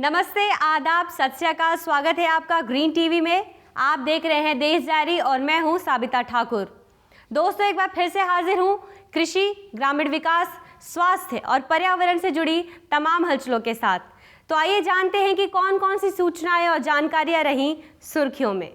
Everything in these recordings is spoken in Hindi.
नमस्ते, आदाब, सत श्री अकाल। स्वागत है आपका ग्रीन टीवी में। आप देख रहे हैं देश डायरी और मैं हूं साबिता ठाकुर। दोस्तों, एक बार फिर से हाजिर हूं कृषि, ग्रामीण विकास, स्वास्थ्य और पर्यावरण से जुड़ी तमाम हलचलों के साथ। तो आइए जानते हैं कि कौन कौन सी सूचनाएं और जानकारियां रहीं सुर्खियों में।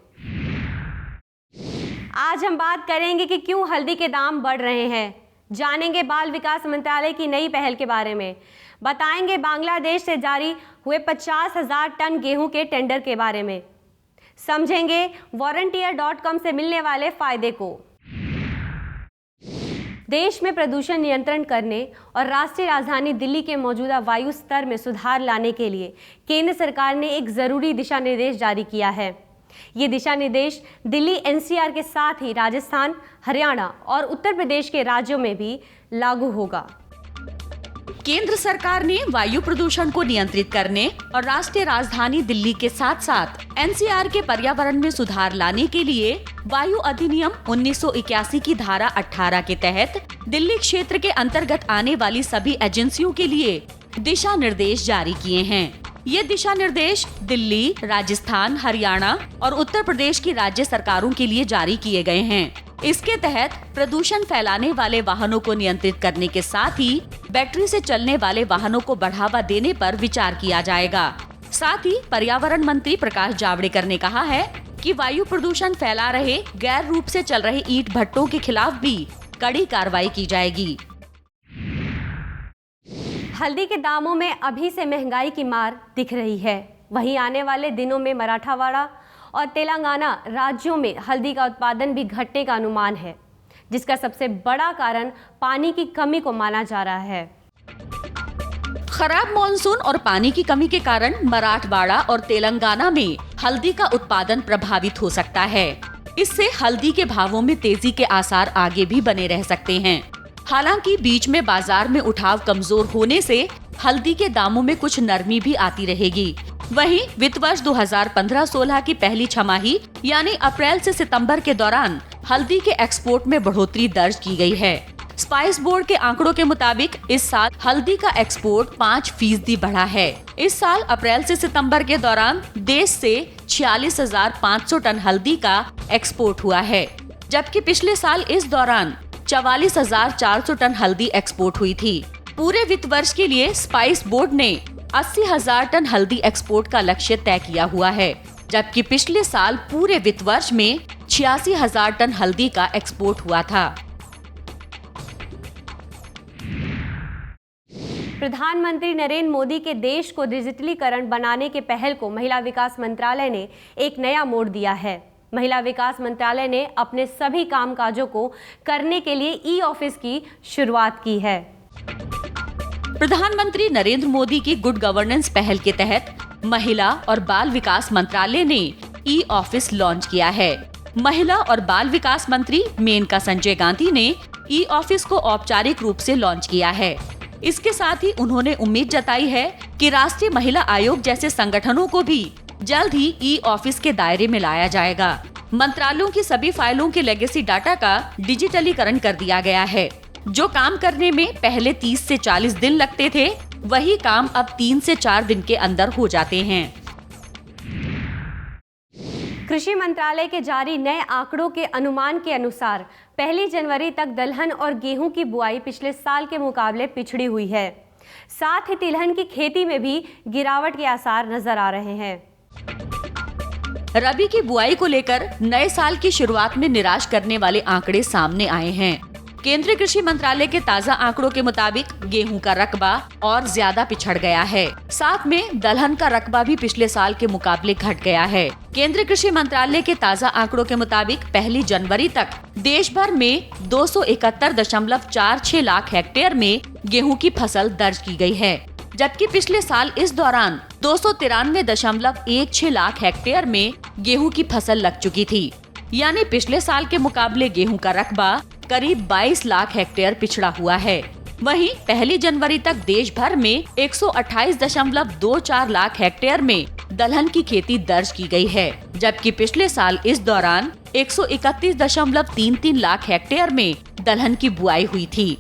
आज हम बात करेंगे कि क्यों हल्दी के दाम बढ़ रहे हैं, जानेंगे बाल विकास मंत्रालय की नई पहल के बारे में, बताएंगे बांग्लादेश से जारी हुए 50,000 टन गेहूं के टेंडर के बारे में, समझेंगे वॉरंटियर.com से मिलने वाले फायदे को। देश में प्रदूषण नियंत्रण करने और राष्ट्रीय राजधानी दिल्ली के मौजूदा वायु स्तर में सुधार लाने के लिए केंद्र सरकार ने एक जरूरी दिशा निर्देश जारी किया है। ये दिशा निर्देश दिल्ली एनसीआर के साथ ही राजस्थान, हरियाणा और उत्तर प्रदेश के राज्यों में भी लागू होगा। केंद्र सरकार ने वायु प्रदूषण को नियंत्रित करने और राष्ट्रीय राजधानी दिल्ली के साथ साथ एनसीआर के पर्यावरण में सुधार लाने के लिए वायु अधिनियम 1981 की धारा 18 के तहत दिल्ली क्षेत्र के अंतर्गत आने वाली सभी एजेंसियों के लिए दिशा निर्देश जारी किए हैं। ये दिशा निर्देश दिल्ली, राजस्थान, हरियाणा और उत्तर प्रदेश की राज्य सरकारों के लिए जारी किए गए हैं। इसके तहत प्रदूषण फैलाने वाले वाहनों को नियंत्रित करने के साथ ही बैटरी से चलने वाले वाहनों को बढ़ावा देने पर विचार किया जाएगा। साथ ही पर्यावरण मंत्री प्रकाश जावड़ेकर ने कहा है कि वायु प्रदूषण फैला रहे गैर रूप से चल रहे ईंट भट्टों के खिलाफ भी कड़ी कार्रवाई की जाएगी। हल्दी के दामों में अभी से महंगाई की मार दिख रही है। वहीं आने वाले दिनों में मराठवाड़ा और तेलंगाना राज्यों में हल्दी का उत्पादन भी घटने का अनुमान है, जिसका सबसे बड़ा कारण पानी की कमी को माना जा रहा है। खराब मॉनसून और पानी की कमी के कारण मराठवाड़ा और तेलंगाना में हल्दी का उत्पादन प्रभावित हो सकता है। इससे हल्दी के भावों में तेजी के आसार आगे भी बने रह सकते हैं। हालांकि बीच में बाजार में उठाव कमजोर होने से हल्दी के दामों में कुछ नरमी भी आती रहेगी। वहीं वित्त वर्ष 2015-16 की पहली छमाही यानी अप्रैल से सितंबर के दौरान हल्दी के एक्सपोर्ट में बढ़ोतरी दर्ज की गई है। स्पाइस बोर्ड के आंकड़ों के मुताबिक इस साल हल्दी का एक्सपोर्ट 5% बढ़ा है। इस साल अप्रैल से सितंबर के दौरान देश से 46,500 टन हल्दी का एक्सपोर्ट हुआ है, जबकि पिछले साल इस दौरान 44,400 टन हल्दी एक्सपोर्ट हुई थी। पूरे वित्त वर्ष के लिए स्पाइस बोर्ड ने 80,000 टन हल्दी एक्सपोर्ट का लक्ष्य तय किया हुआ है, जबकि पिछले साल पूरे वित्त वर्ष में 86,000 टन हल्दी का एक्सपोर्ट हुआ था। प्रधानमंत्री नरेंद्र मोदी के देश को डिजिटलीकरण बनाने के पहल को महिला विकास मंत्रालय ने एक नया मोड़ दिया है। महिला विकास मंत्रालय ने अपने सभी कामकाजों को करने के लिए ई ऑफिस की शुरुआत की है। प्रधानमंत्री नरेंद्र मोदी की गुड गवर्नेंस पहल के तहत महिला और बाल विकास मंत्रालय ने ई ऑफिस लॉन्च किया है। महिला और बाल विकास मंत्री मेनका संजय गांधी ने ई ऑफिस को औपचारिक रूप से लॉन्च किया है। इसके साथ ही उन्होंने उम्मीद जताई है कि राष्ट्रीय महिला आयोग जैसे संगठनों को भी जल्द ही ई ऑफिस के दायरे में लाया जाएगा। मंत्रालयों की सभी फाइलों के लेगेसी डाटा का डिजिटलीकरण कर दिया गया है। जो काम करने में पहले 30 से 40 दिन लगते थे, वही काम अब 3 से 4 दिन के अंदर हो जाते हैं। कृषि मंत्रालय के जारी नए आंकड़ों के अनुमान के अनुसार 1 जनवरी तक दलहन और गेहूं की बुआई पिछले साल के मुकाबले पिछड़ी हुई है। साथ ही तिलहन की खेती में भी गिरावट के आसार नजर आ रहे हैं। रबी की बुआई को लेकर नए साल की शुरुआत में निराश करने वाले आंकड़े सामने आए हैं। केंद्रीय कृषि मंत्रालय के ताज़ा आंकड़ों के मुताबिक गेहूं का रकबा और ज्यादा पिछड़ गया है। साथ में दलहन का रकबा भी पिछले साल के मुकाबले घट गया है। केंद्रीय कृषि मंत्रालय के ताज़ा आंकड़ों के मुताबिक 1 जनवरी तक देश भर में 271.46 लाख हेक्टेयर में गेहूं की फसल दर्ज की गई है, जबकि पिछले साल इस दौरान 293.16 लाख हेक्टेयर में गेहूं की फसल लग चुकी थी। यानी पिछले साल के मुकाबले गेहूं का रकबा करीब 22 लाख हेक्टेयर पिछड़ा हुआ है। वहीं 1 जनवरी तक देश भर में 128.24 लाख हेक्टेयर में दलहन की खेती दर्ज की गई है, जबकि पिछले साल इस दौरान 131.33 लाख हेक्टेयर में दलहन की बुआई हुई थी।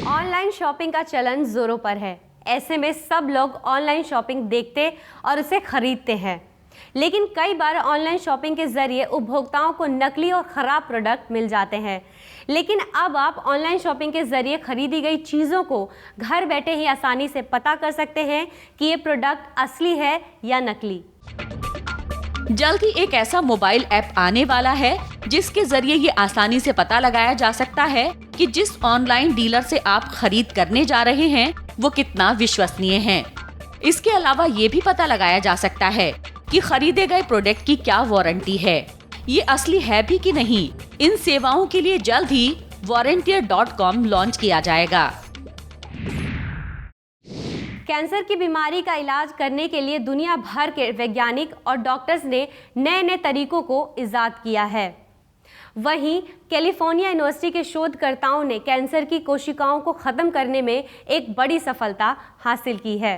ऑनलाइन शॉपिंग का चलन जोरों पर है। ऐसे में सब लोग ऑनलाइन शॉपिंग देखते और उसे खरीदते हैं, लेकिन कई बार ऑनलाइन शॉपिंग के जरिए उपभोक्ताओं को नकली और ख़राब प्रोडक्ट मिल जाते हैं। लेकिन अब आप ऑनलाइन शॉपिंग के जरिए खरीदी गई चीज़ों को घर बैठे ही आसानी से पता कर सकते हैं कि ये प्रोडक्ट असली है या नकली। जल्द ही एक ऐसा मोबाइल ऐप आने वाला है जिसके जरिए ये आसानी से पता लगाया जा सकता है कि जिस ऑनलाइन डीलर से आप खरीद करने जा रहे हैं वो कितना विश्वसनीय है। इसके अलावा ये भी पता लगाया जा सकता है कि खरीदे गए प्रोडक्ट की क्या वारंटी है, ये असली है भी कि नहीं। इन सेवाओं के लिए जल्द ही warrantier.com लॉन्च किया जाएगा। कैंसर की बीमारी का इलाज करने के लिए दुनिया भर के वैज्ञानिक और डॉक्टर्स ने नए नए तरीकों को इजाद किया है। वहीं कैलिफोर्निया यूनिवर्सिटी के शोधकर्ताओं ने कैंसर की कोशिकाओं को खत्म करने में एक बड़ी सफलता हासिल की है।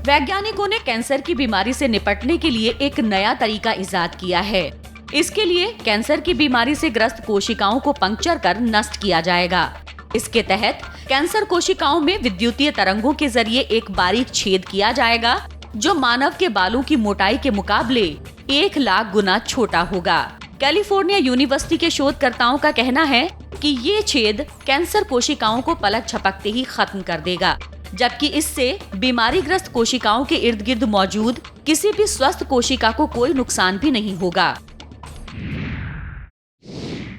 वैज्ञानिकों ने कैंसर की बीमारी से निपटने के लिए एक नया तरीका इजाद किया है। इसके लिए कैंसर की बीमारी से ग्रस्त कोशिकाओं को पंक्चर कर नष्ट किया जाएगा। इसके तहत कैंसर कोशिकाओं में विद्युतीय तरंगों के जरिए एक बारीक छेद किया जाएगा जो मानव के बालों की मोटाई के मुकाबले 1 लाख गुना छोटा होगा। कैलिफोर्निया यूनिवर्सिटी के शोधकर्ताओं का कहना है कि ये छेद कैंसर कोशिकाओं को पलक झपकते ही खत्म कर देगा, जबकि इससे बीमारीग्रस्त कोशिकाओं के इर्द गिर्द मौजूद किसी भी स्वस्थ कोशिका को कोई नुकसान भी नहीं होगा।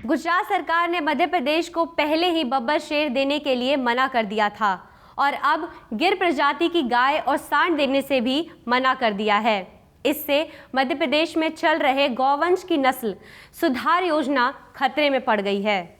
गुजरात सरकार ने मध्य प्रदेश को पहले ही बब्बर शेर देने के लिए मना कर दिया था और अब गिर प्रजाति की गाय और सांड देने से भी मना कर दिया है। इससे मध्य प्रदेश में चल रहे गौवंश की नस्ल सुधार योजना खतरे में पड़ गई है।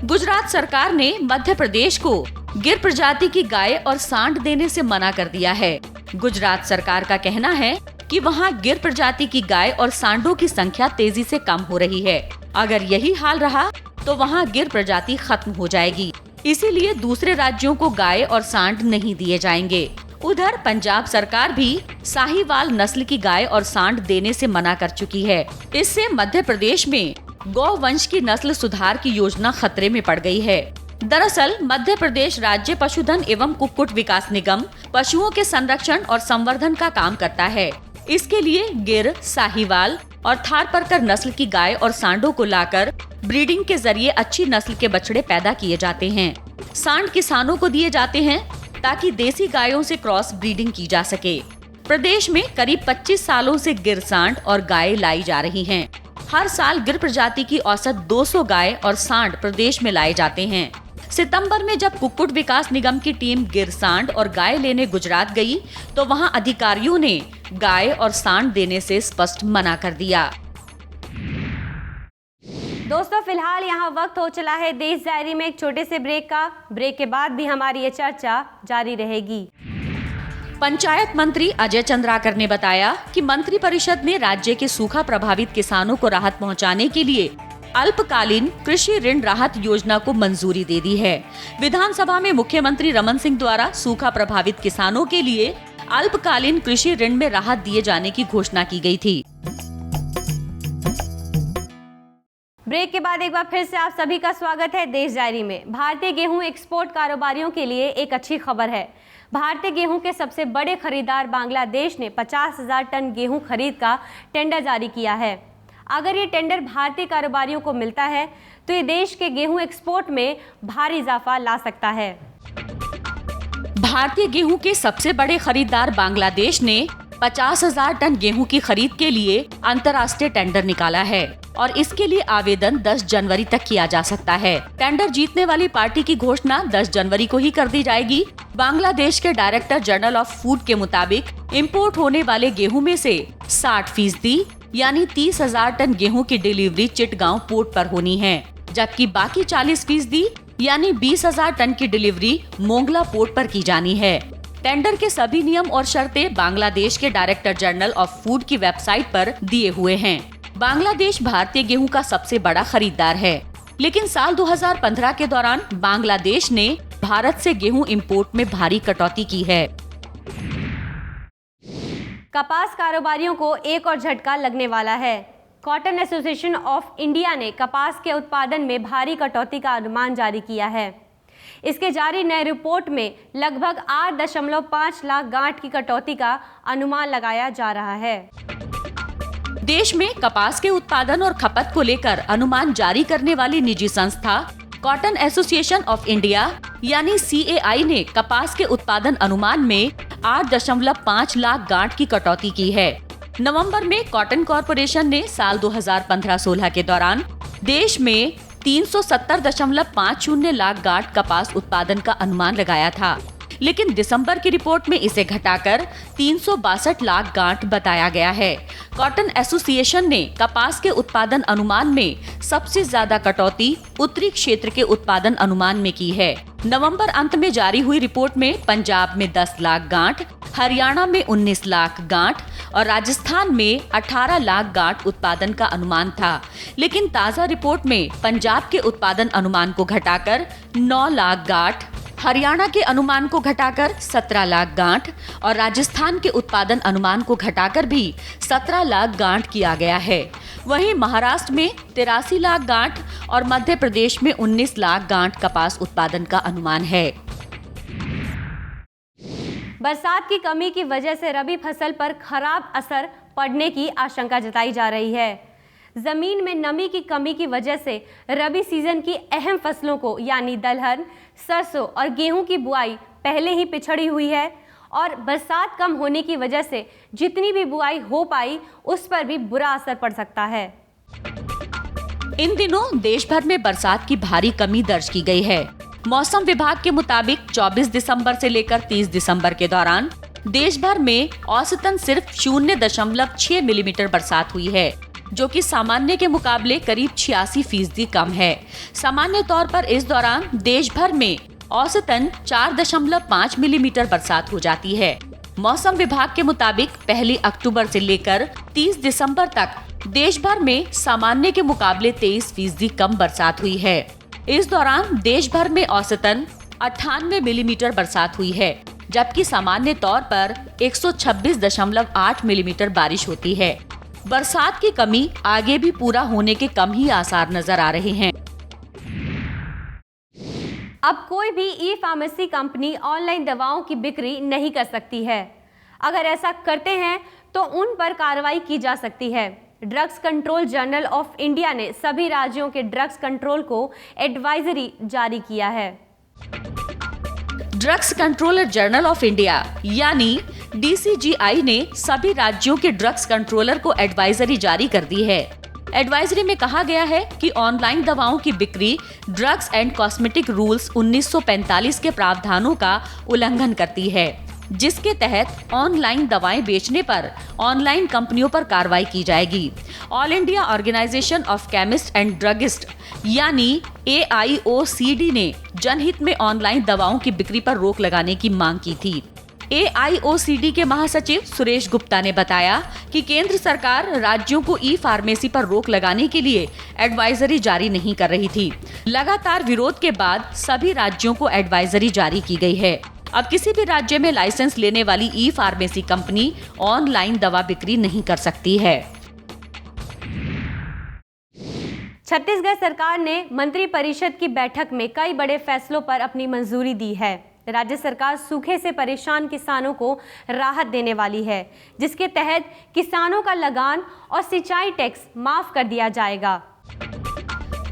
गुजरात सरकार ने मध्य प्रदेश को गिर प्रजाति की गाय और सांड देने से मना कर दिया है। गुजरात सरकार का कहना है कि वहां गिर प्रजाति की गाय और सांडों की संख्या तेजी से कम हो रही है। अगर यही हाल रहा तो वहां गिर प्रजाति खत्म हो जाएगी, इसीलिए दूसरे राज्यों को गाय और सांड नहीं दिए जाएंगे। उधर पंजाब सरकार भी साहीवाल नस्ल की गाय और सांड देने से मना कर चुकी है। इससे मध्य प्रदेश में गौवंश की नस्ल सुधार की योजना खतरे में पड़ गई है। दरअसल मध्य प्रदेश राज्य पशुधन एवं कुक्कुट विकास निगम पशुओं के संरक्षण और संवर्धन का काम करता है। इसके लिए गिर, साहीवाल और थारपारकर नस्ल की गाय और सांडों को लाकर ब्रीडिंग के जरिए अच्छी नस्ल के बछड़े पैदा किए जाते हैं। सांड किसानों को दिए जाते हैं ताकि देसी गायों से क्रॉस ब्रीडिंग की जा सके। प्रदेश में करीब 25 सालों से गिर, सांड और गाय लाई जा रही हैं। हर साल गिर प्रजाति की औसत 200 गाय और सांड प्रदेश में लाए जाते हैं। सितंबर में जब कुक्कुट विकास निगम की टीम गिर, सांड और गाय लेने गुजरात गई तो वहां अधिकारियों ने गाय और सांड देने से स्पष्ट मना कर दिया। दोस्तों फिलहाल यहाँ वक्त हो चला है देश डायरी में एक छोटे से ब्रेक का। ब्रेक के बाद भी हमारी ये चर्चा जारी रहेगी। पंचायत मंत्री अजय चंद्राकर ने बताया कि मंत्रिपरिषद ने राज्य के सूखा प्रभावित किसानों को राहत पहुंचाने के लिए अल्पकालीन कृषि ऋण राहत योजना को मंजूरी दे दी है। विधानसभा में मुख्यमंत्री रमन सिंह द्वारा सूखा प्रभावित किसानों के लिए अल्पकालीन कृषि ऋण में राहत दिए जाने की घोषणा की गई थी। ब्रेक के बाद एक बार फिर से आप सभी का स्वागत है देश डायरी में। भारतीय गेहूं एक्सपोर्ट कारोबारियों के लिए एक अच्छी खबर है। भारतीय गेहूं के सबसे बड़े खरीदार बांग्लादेश ने 50,000 टन गेहूं खरीद का टेंडर जारी किया है। अगर ये टेंडर भारतीय कारोबारियों को मिलता है तो ये देश के गेहूं एक्सपोर्ट में भारी इजाफा ला सकता है। भारतीय गेहूं के सबसे बड़े खरीदार बांग्लादेश ने 50,000 टन गेहूं की खरीद के लिए अंतर्राष्ट्रीय टेंडर निकाला है और इसके लिए आवेदन 10 जनवरी तक किया जा सकता है। टेंडर जीतने वाली पार्टी की घोषणा 10 जनवरी को ही कर दी जाएगी। बांग्लादेश के डायरेक्टर जनरल ऑफ फूड के मुताबिक इंपोर्ट होने वाले गेहूं में से 60% यानी 30,000 टन गेहूं की डिलीवरी चिटगांव पोर्ट पर होनी है, जबकि बाकी 40% यानी 20,000 टन की डिलीवरी मोंगला पोर्ट पर की जानी है। टेंडर के सभी नियम और शर्तें बांग्लादेश के डायरेक्टर जनरल ऑफ फूड की वेबसाइट पर दिए हुए हैं। बांग्लादेश भारतीय गेहूं का सबसे बड़ा खरीदार है, लेकिन साल 2015 के दौरान बांग्लादेश ने भारत से गेहूं इंपोर्ट में भारी कटौती की है। कपास कारोबारियों को एक और झटका लगने वाला है। कॉटन एसोसिएशन ऑफ इंडिया ने कपास के उत्पादन में भारी कटौती का अनुमान जारी किया है। इसके जारी नए रिपोर्ट में लगभग 8.5 लाख गांठ की कटौती का अनुमान लगाया जा रहा है। देश में कपास के उत्पादन और खपत को लेकर अनुमान जारी करने वाली निजी संस्था कॉटन एसोसिएशन ऑफ इंडिया यानी CAI ने कपास के उत्पादन अनुमान में 8.5 लाख गांठ की कटौती की है। नवंबर में कॉटन कॉरपोरेशन ने साल 2015-16 के दौरान देश में 370.50 लाख गांठ कपास उत्पादन का अनुमान लगाया था, लेकिन दिसंबर की रिपोर्ट में इसे घटाकर 362 लाख गांठ बताया गया है। कॉटन एसोसिएशन ने कपास के उत्पादन अनुमान में सबसे ज्यादा कटौती उत्तरी क्षेत्र के उत्पादन अनुमान में की है। नवंबर अंत में जारी हुई रिपोर्ट में पंजाब में 10 लाख गांठ, हरियाणा में 19 लाख गांठ और राजस्थान में 18 लाख गांठ उत्पादन का अनुमान था, लेकिन ताजा रिपोर्ट में पंजाब के उत्पादन अनुमान को घटाकर 9 लाख गांठ, हरियाणा के अनुमान को घटाकर 17 लाख गांठ और राजस्थान के उत्पादन अनुमान को घटाकर भी 17 लाख गांठ किया गया है। वहीं महाराष्ट्र में 83 लाख गांठ और मध्य प्रदेश में 19 लाख गांठ कपास उत्पादन का अनुमान है। बरसात की कमी की वजह से रबी फसल पर खराब असर पड़ने की आशंका जताई जा रही है। जमीन में नमी की कमी की वजह से रबी सीजन की अहम फसलों को यानी दलहन, सरसों और गेहूं की बुआई पहले ही पिछड़ी हुई है और बरसात कम होने की वजह से जितनी भी बुआई हो पाई उस पर भी बुरा असर पड़ सकता है। इन दिनों देश भर में बरसात की भारी कमी दर्ज की गई है। मौसम विभाग के मुताबिक 24 दिसंबर से लेकर 30 दिसंबर के दौरान देश भर में औसतन सिर्फ 0.6 मिलीमीटर बरसात हुई है, जो कि सामान्य के मुकाबले करीब 86% कम है। सामान्य तौर पर इस दौरान देश भर में औसतन 4.5 मिलीमीटर बरसात हो जाती है। मौसम विभाग के मुताबिक 1 अक्टूबर से लेकर 30 दिसंबर तक देश भर में सामान्य के मुकाबले 23% कम बरसात हुई है। इस दौरान देश भर में औसतन 98 मिलीमीटर बरसात हुई है, जबकि सामान्य तौर पर 126.8 मिलीमीटर बारिश होती है। बरसात की कमी आगे भी पूरा होने के कम ही आसार नजर आ रहे हैं। अब कोई भी ई-फार्मेसी कंपनी ऑनलाइन दवाओं की बिक्री नहीं कर सकती है। अगर ऐसा करते हैं तो उन पर कार्रवाई की जा सकती है। Drugs control journal of India ने सभी राज्यों के ड्रग्स कंट्रोल को एडवाइजरी जारी किया है। Drugs controller journal of India यानी DCGI ने सभी राज्यों के ड्रग्स कंट्रोलर को एडवाइजरी जारी कर दी है। एडवाइजरी में कहा गया है कि ऑनलाइन दवाओं की बिक्री ड्रग्स एंड कॉस्मेटिक रूल्स 1945 के प्रावधानों का उल्लंघन करती है, जिसके तहत ऑनलाइन दवाएं बेचने पर ऑनलाइन कंपनियों पर कार्रवाई की जाएगी। All India Organisation of Chemist and Druggist यानी AIOCD ने जनहित में ऑनलाइन दवाओं की बिक्री पर रोक लगाने की मांग की थी। AIOCD के महासचिव सुरेश गुप्ता ने बताया कि केंद्र सरकार राज्यों को ई-फार्मेसी पर रोक लगाने के लिए एडवाइजरी जारी नहीं कर रही थी। लगातार विरोध के बाद सभी राज्यों को एडवाइजरी जारी की गई है। अब किसी भी राज्य में लाइसेंस लेने वाली ई-फार्मेसी कंपनी ऑनलाइन दवा बिक्री नहीं कर सकती है। छत्तीसगढ़ सरकार ने मंत्रिपरिषद की बैठक में कई बड़े फैसलों पर अपनी मंजूरी दी है। राज्य सरकार सूखे से परेशान किसानों को राहत देने वाली है, जिसके तहत किसानों का लगान और सिंचाई टैक्स माफ कर दिया जाएगा।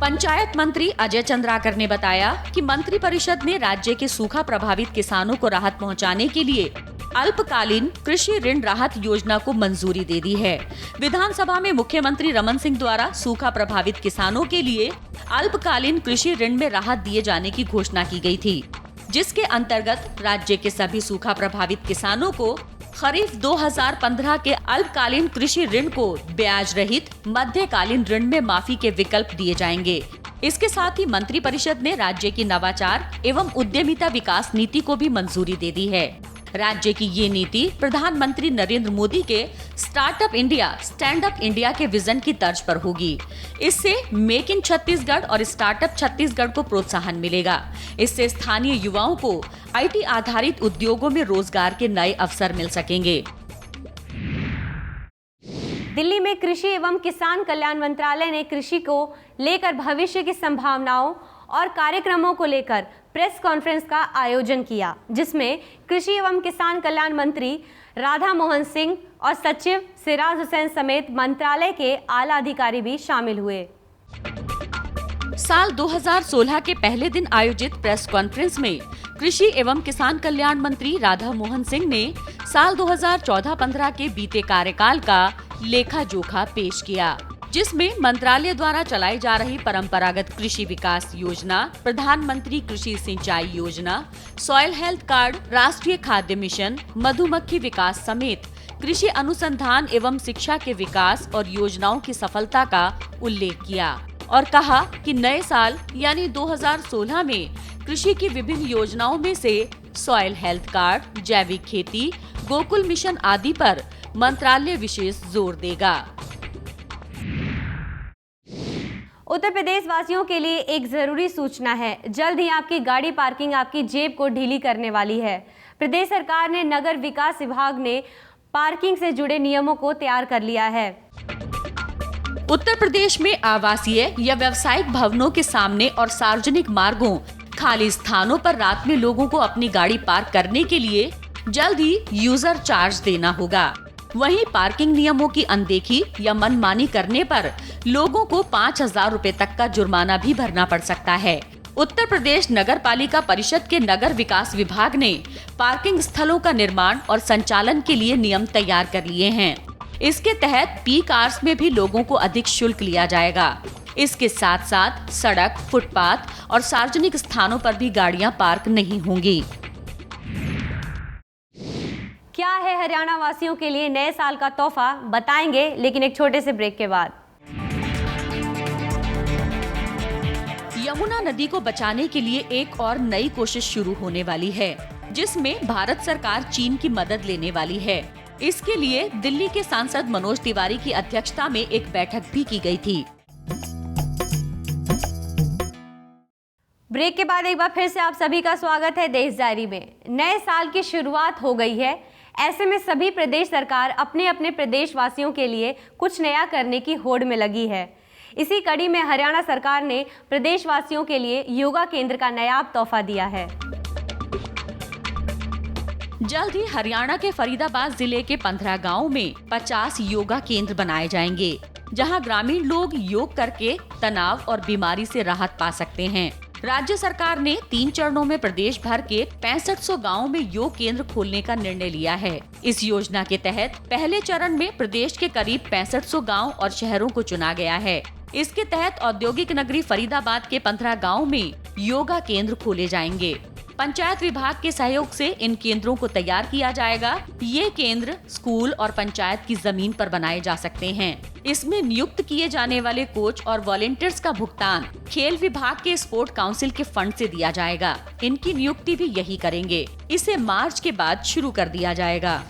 पंचायत मंत्री अजय चंद्राकर ने बताया कि मंत्रिपरिषद ने राज्य के सूखा प्रभावित किसानों को राहत पहुंचाने के लिए अल्पकालीन कृषि ऋण राहत योजना को मंजूरी दे दी है। विधानसभा में मुख्यमंत्री रमन सिंह द्वारा सूखा प्रभावित किसानों के लिए अल्पकालीन कृषि ऋण में राहत दिए जाने की घोषणा की गई थी, जिसके अंतर्गत राज्य के सभी सूखा प्रभावित किसानों को खरीफ 2015 के अल्पकालीन कृषि ऋण को ब्याज रहित मध्यकालीन ऋण में माफी के विकल्प दिए जाएंगे। इसके साथ ही मंत्रिपरिषद ने राज्य की नवाचार एवं उद्यमिता विकास नीति को भी मंजूरी दे दी है। राज्य की ये नीति प्रधानमंत्री नरेंद्र मोदी के startup India, stand up India के विजन की तर्ज पर होगी। इससे मेक इन छत्तीसगढ़ और स्टार्टअप छत्तीसगढ़ को प्रोत्साहन मिलेगा। इससे स्थानीय युवाओं को IT आधारित उद्योगों में रोजगार के नए अवसर मिल सकेंगे। दिल्ली में कृषि एवं किसान कल्याण मंत्रालय ने कृषि को लेकर भविष्य की संभावनाओं और कार्यक्रमों को लेकर प्रेस कॉन्फ्रेंस का आयोजन किया, जिसमें कृषि एवं किसान कल्याण मंत्री राधा मोहन सिंह और सचिव सिराज हुसैन समेत मंत्रालय के आला अधिकारी भी शामिल हुए। साल 2016 के पहले दिन आयोजित प्रेस कॉन्फ्रेंस में कृषि एवं किसान कल्याण मंत्री राधा मोहन सिंह ने साल 2014-15 के बीते कार्यकाल का लेखा जोखा पेश किया, जिसमें मंत्रालय द्वारा चलाई जा रही परंपरागत कृषि विकास योजना, प्रधानमंत्री कृषि सिंचाई योजना, सॉइल हेल्थ कार्ड, राष्ट्रीय खाद्य मिशन, मधुमक्खी विकास समेत कृषि अनुसंधान एवं शिक्षा के विकास और योजनाओं की सफलता का उल्लेख किया और कहा कि नए साल यानी 2016 में कृषि की विभिन्न योजनाओं में से सॉइल हेल्थ कार्ड, जैविक खेती, गोकुल मिशन आदि पर मंत्रालय विशेष जोर देगा। उत्तर प्रदेश वासियों के लिए एक जरूरी सूचना है। जल्द ही आपकी गाड़ी पार्किंग आपकी जेब को ढीली करने वाली है। प्रदेश सरकार ने नगर विकास विभाग ने पार्किंग से जुड़े नियमों को तैयार कर लिया है। उत्तर प्रदेश में आवासीय या व्यावसायिक भवनों के सामने और सार्वजनिक मार्गों, खाली स्थानों पर रात में लोगों को अपनी गाड़ी पार्क करने के लिए जल्द ही यूजर चार्ज देना होगा। वहीं पार्किंग नियमों की अनदेखी या मनमानी करने पर लोगों को 5,000 रुपए तक का जुर्माना भी भरना पड़ सकता है। उत्तर प्रदेश नगर पालिका परिषद के नगर विकास विभाग ने पार्किंग स्थलों का निर्माण और संचालन के लिए नियम तैयार कर लिए हैं। इसके तहत पीक आवर्स में भी लोगों को अधिक शुल्क लिया जाएगा। इसके साथ साथ सड़क, फुटपाथ और सार्वजनिक स्थानों पर भी गाड़ियां पार्क नहीं होंगी। क्या है हरियाणा वासियों के लिए नए साल का तोहफा, बताएंगे लेकिन एक छोटे से ब्रेक के बाद। यमुना नदी को बचाने के लिए एक और नई कोशिश शुरू होने वाली है, जिसमें भारत सरकार चीन की मदद लेने वाली है। इसके लिए दिल्ली के सांसद मनोज तिवारी की अध्यक्षता में एक बैठक भी की गई थी। ब्रेक के बाद एक बार फिर से आप सभी का स्वागत है देश डायरी में। नए साल की शुरुआत हो गई है। ऐसे में सभी प्रदेश सरकार अपने अपने प्रदेश वासियों के लिए कुछ नया करने की होड़ में लगी है। इसी कड़ी में हरियाणा सरकार ने प्रदेश वासियों के लिए योगा केंद्र का नायाब तोहफा दिया है। जल्द ही हरियाणा के फरीदाबाद जिले के 15 गाँव में 50 योगा केंद्र बनाए जाएंगे, जहां ग्रामीण लोग योग करके तनाव और बीमारी से राहत पा सकते हैं। राज्य सरकार ने 3 चरणों में प्रदेश भर के 6500 गाँवों में योग केंद्र खोलने का निर्णय लिया है। इस योजना के तहत पहले चरण में प्रदेश के करीब 6500 गाँव और शहरों को चुना गया है। इसके तहत औद्योगिक नगरी फरीदाबाद के 15 गाँव में योगा केंद्र खोले जाएंगे। पंचायत विभाग के सहयोग से इन केंद्रों को तैयार किया जाएगा। ये केंद्र स्कूल और पंचायत की जमीन पर बनाए जा सकते हैं। इसमें नियुक्त किए जाने वाले कोच और वॉलेंटियर्स का भुगतान खेल विभाग के स्पोर्ट काउंसिल के फंड से दिया जाएगा। इनकी नियुक्ति भी यही करेंगे। इसे मार्च के बाद शुरू कर दिया जाएगा।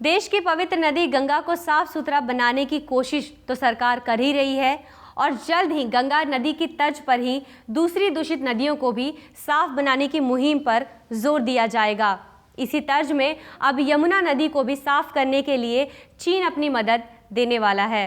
देश की पवित्र नदी गंगा को साफ सुथरा बनाने की कोशिश तो सरकार कर ही रही है और जल्द ही गंगा नदी की तर्ज पर ही दूसरी दूषित नदियों को भी साफ बनाने की मुहिम पर जोर दिया जाएगा। इसी तर्ज में अब यमुना नदी को भी साफ करने के लिए चीन अपनी मदद देने वाला है।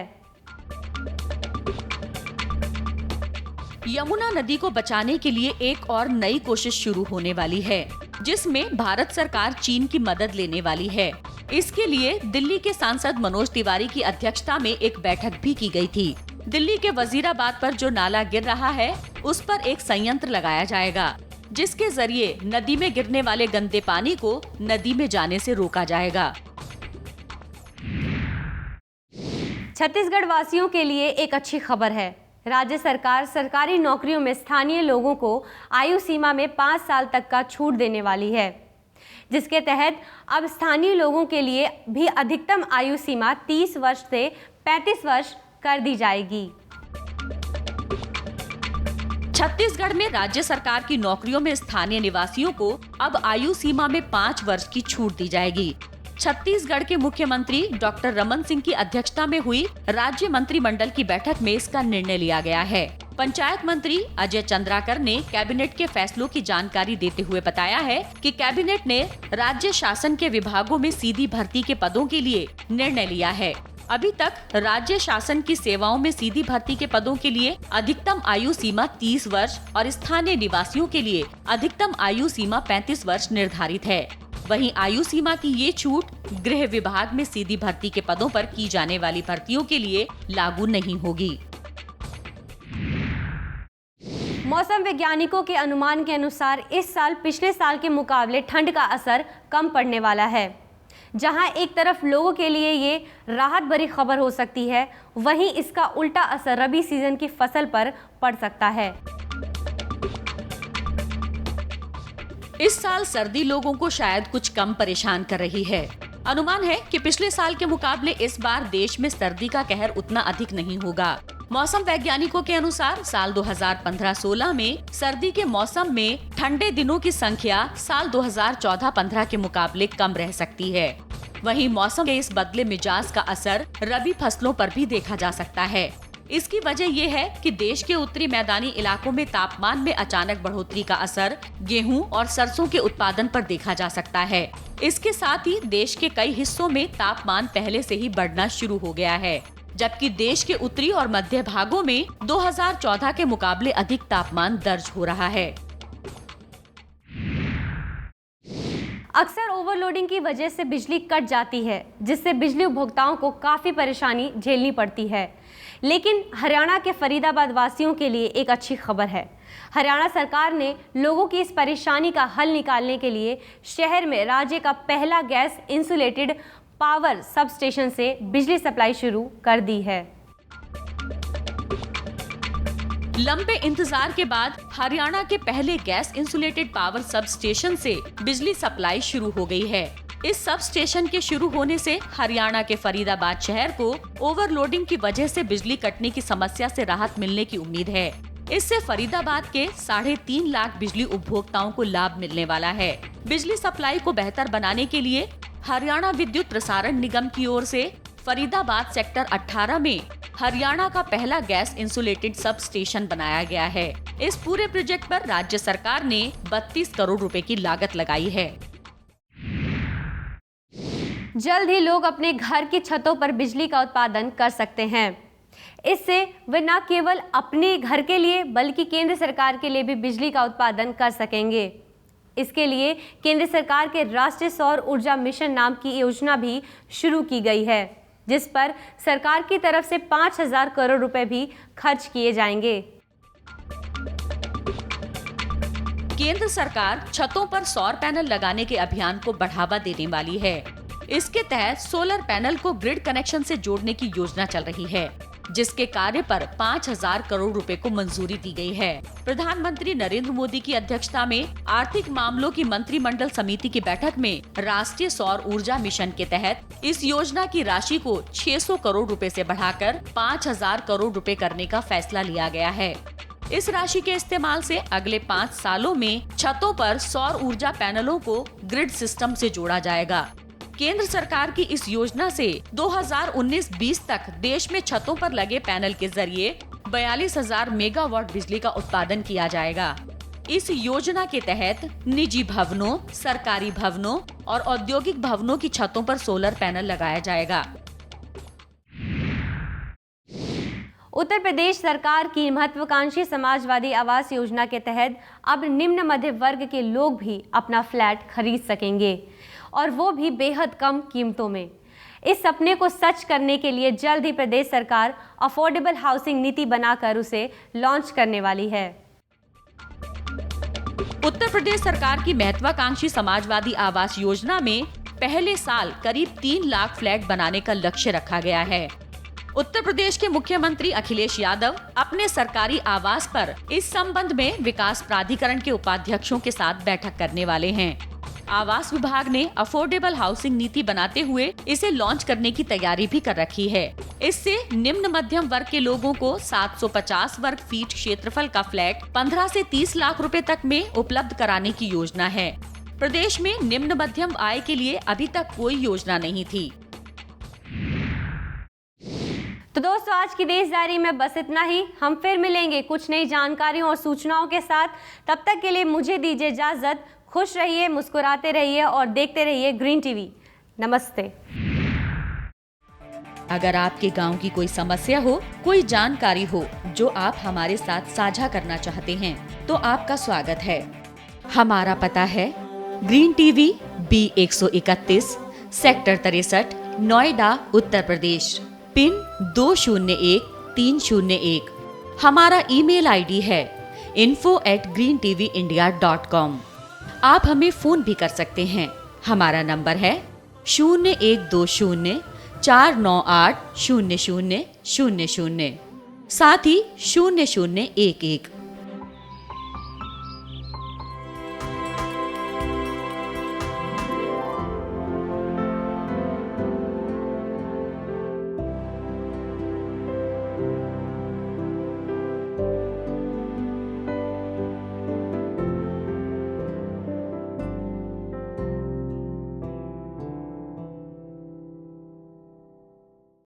यमुना नदी को बचाने के लिए एक और नई कोशिश शुरू होने वाली है, जिसमें भारत सरकार चीन की मदद लेने वाली है। इसके लिए दिल्ली के सांसद मनोज तिवारी की अध्यक्षता में एक बैठक भी की गई थी। दिल्ली के वजीराबाद पर जो नाला गिर रहा है, उस पर एक संयंत्र लगाया जाएगा, जिसके जरिए नदी में गिरने वाले गंदे पानी को नदी में जाने से रोका जाएगा। छत्तीसगढ़ वासियों के लिए एक अच्छी खबर है। राज्य सरकार सरकारी नौकरियों में स्थानीय लोगों को आयु सीमा में 5 साल तक का छूट देने वाली है, जिसके तहत अब स्थानीय लोगों के लिए भी अधिकतम आयु सीमा 30 वर्ष से 35 वर्ष कर दी जाएगी। छत्तीसगढ़ में राज्य सरकार की नौकरियों में स्थानीय निवासियों को अब आयु सीमा में 5 वर्ष की छूट दी जाएगी। छत्तीसगढ़ के मुख्यमंत्री डॉक्टर रमन सिंह की अध्यक्षता में हुई राज्य मंत्रिमंडल की बैठक में इसका निर्णय लिया गया है। पंचायत मंत्री अजय चंद्राकर ने कैबिनेट के फैसलों की जानकारी देते हुए बताया है कि कैबिनेट ने राज्य शासन के विभागों में सीधी भर्ती के पदों के लिए निर्णय लिया है। अभी तक राज्य शासन की सेवाओं में सीधी भर्ती के पदों के लिए अधिकतम आयु सीमा 30 वर्ष और स्थानीय निवासियों के लिए अधिकतम आयु सीमा 35 वर्ष निर्धारित है। वहीं आयु सीमा की ये छूट गृह विभाग में सीधी भर्ती के पदों पर की जाने वाली भर्तियों के लिए लागू नहीं होगी। मौसम वैज्ञानिकों के अनुमान के अनुसार इस साल पिछले साल के मुकाबले ठंड का असर कम पड़ने वाला है। जहां एक तरफ लोगों के लिए ये राहत भरी खबर हो सकती है, वहीं इसका उल्टा असर रबी सीजन की फसल पर पड़ सकता है। इस साल सर्दी लोगों को शायद कुछ कम परेशान कर रही है। अनुमान है कि पिछले साल के मुकाबले इस बार देश में सर्दी का कहर उतना अधिक नहीं होगा। मौसम वैज्ञानिकों के अनुसार साल 2015-16 में सर्दी के मौसम में ठंडे दिनों की संख्या साल 2014-15 के मुकाबले कम रह सकती है। वहीं मौसम के इस बदले मिजाज का असर रबी फसलों पर भी देखा जा सकता है। इसकी वजह ये है कि देश के उत्तरी मैदानी इलाकों में तापमान में अचानक बढ़ोतरी का असर गेहूं और सरसों के उत्पादन पर देखा जा सकता है। इसके साथ ही देश के कई हिस्सों में तापमान पहले से ही बढ़ना शुरू हो गया है, जबकि देश के उत्तरी और मध्य भागों में 2014 के मुकाबले अधिक तापमान दर्ज हो रहा है। अक्सर ओवरलोडिंग की वजह से बिजली कट जाती है, जिससे बिजली उपभोक्ताओं को काफ़ी परेशानी झेलनी पड़ती है। लेकिन हरियाणा के फरीदाबाद वासियों के लिए एक अच्छी खबर है। हरियाणा सरकार ने लोगों की इस परेशानी का हल निकालने के लिए शहर में राज्य का पहला gas insulated power sub station से बिजली सप्लाई शुरू कर दी है। लंबे इंतजार के बाद हरियाणा के पहले gas insulated power sub station से बिजली सप्लाई शुरू हो गई है। इस सब स्टेशन के शुरू होने से हरियाणा के फरीदाबाद शहर को ओवरलोडिंग की वजह से बिजली कटने की समस्या से राहत मिलने की उम्मीद है। इससे फरीदाबाद के 3.5 लाख बिजली उपभोक्ताओं को लाभ मिलने वाला है। बिजली सप्लाई को बेहतर बनाने के लिए हरियाणा विद्युत प्रसारण निगम की ओर से फरीदाबाद सेक्टर 18 में हरियाणा का पहला गैस इंसुलेटेड सब स्टेशन बनाया गया है। इस पूरे प्रोजेक्ट पर राज्य सरकार ने 32 करोड़ रुपए की लागत लगाई है। जल्द ही लोग अपने घर की छतों पर बिजली का उत्पादन कर सकते हैं। इससे वे न केवल अपने घर के लिए बल्कि केंद्र सरकार के लिए भी बिजली का उत्पादन कर सकेंगे। इसके लिए केंद्र सरकार के राष्ट्रीय सौर ऊर्जा मिशन नाम की योजना भी शुरू की गई है, जिस पर सरकार की तरफ से 5,000 करोड़ रुपए भी खर्च किए जाएंगे। केंद्र सरकार छतों पर सौर पैनल लगाने के अभियान को बढ़ावा देने वाली है। इसके तहत सोलर पैनल को ग्रिड कनेक्शन से जोड़ने की योजना चल रही है, जिसके कार्य पर 5,000 करोड़ रुपए को मंजूरी दी गई है। प्रधानमंत्री नरेंद्र मोदी की अध्यक्षता में आर्थिक मामलों की मंत्रिमंडल समिति की बैठक में राष्ट्रीय सौर ऊर्जा मिशन के तहत इस योजना की राशि को 600 करोड़ रुपए से बढ़ाकर 5,000 करोड़ रुपए करने का फैसला लिया गया है। इस राशि के इस्तेमाल से अगले 5 सालों में छतों पर सौर ऊर्जा पैनलों को ग्रिड सिस्टम से जोड़ा जाएगा। केंद्र सरकार की इस योजना से 2019-20 तक देश में छतों पर लगे पैनल के जरिए 42,000 मेगावाट बिजली का उत्पादन किया जाएगा। इस योजना के तहत निजी भवनों, सरकारी भवनों और औद्योगिक भवनों की छतों पर सोलर पैनल लगाया जाएगा। उत्तर प्रदेश सरकार की महत्वाकांक्षी समाजवादी आवास योजना के तहत अब निम्न मध्य वर्ग के लोग भी अपना फ्लैट खरीद सकेंगे, और वो भी बेहद कम कीमतों में। इस सपने को सच करने के लिए जल्द ही प्रदेश सरकार अफोर्डेबल हाउसिंग नीति बनाकर उसे लॉन्च करने वाली है। उत्तर प्रदेश सरकार की महत्वाकांक्षी समाजवादी आवास योजना में पहले साल करीब 3 लाख फ्लैट बनाने का लक्ष्य रखा गया है। उत्तर प्रदेश के मुख्यमंत्री अखिलेश यादव अपने सरकारी आवास पर इस संबंध में विकास प्राधिकरण के उपाध्यक्षों के साथ बैठक करने वाले हैं। आवास विभाग ने अफोर्डेबल हाउसिंग नीति बनाते हुए इसे लॉन्च करने की तैयारी भी कर रखी है। इससे निम्न मध्यम वर्ग के लोगों को 750 वर्ग फीट क्षेत्रफल का फ्लैट 15 से 30 लाख रुपए तक में उपलब्ध कराने की योजना है। प्रदेश में निम्न मध्यम आय के लिए अभी तक कोई योजना नहीं थी। तो दोस्तों, आज की देश डायरी में बस इतना ही। हम फिर मिलेंगे कुछ नई जानकारियों और सूचनाओं के साथ। तब तक के लिए मुझे दीजिए इजाजत। खुश रहिए, मुस्कुराते रहिए और देखते रहिए ग्रीन टीवी। नमस्ते। अगर आपके गांव की कोई समस्या हो, कोई जानकारी हो जो आप हमारे साथ साझा करना चाहते हैं, तो आपका स्वागत है। हमारा पता है green TV B131 sector 63 Noida Uttar Pradesh, pin 201301। हमारा ईमेल आईडी है info@greentvindia.com। आप हमें फोन भी कर सकते हैं। हमारा नंबर है 0120 498 0000, साथ ही 0011।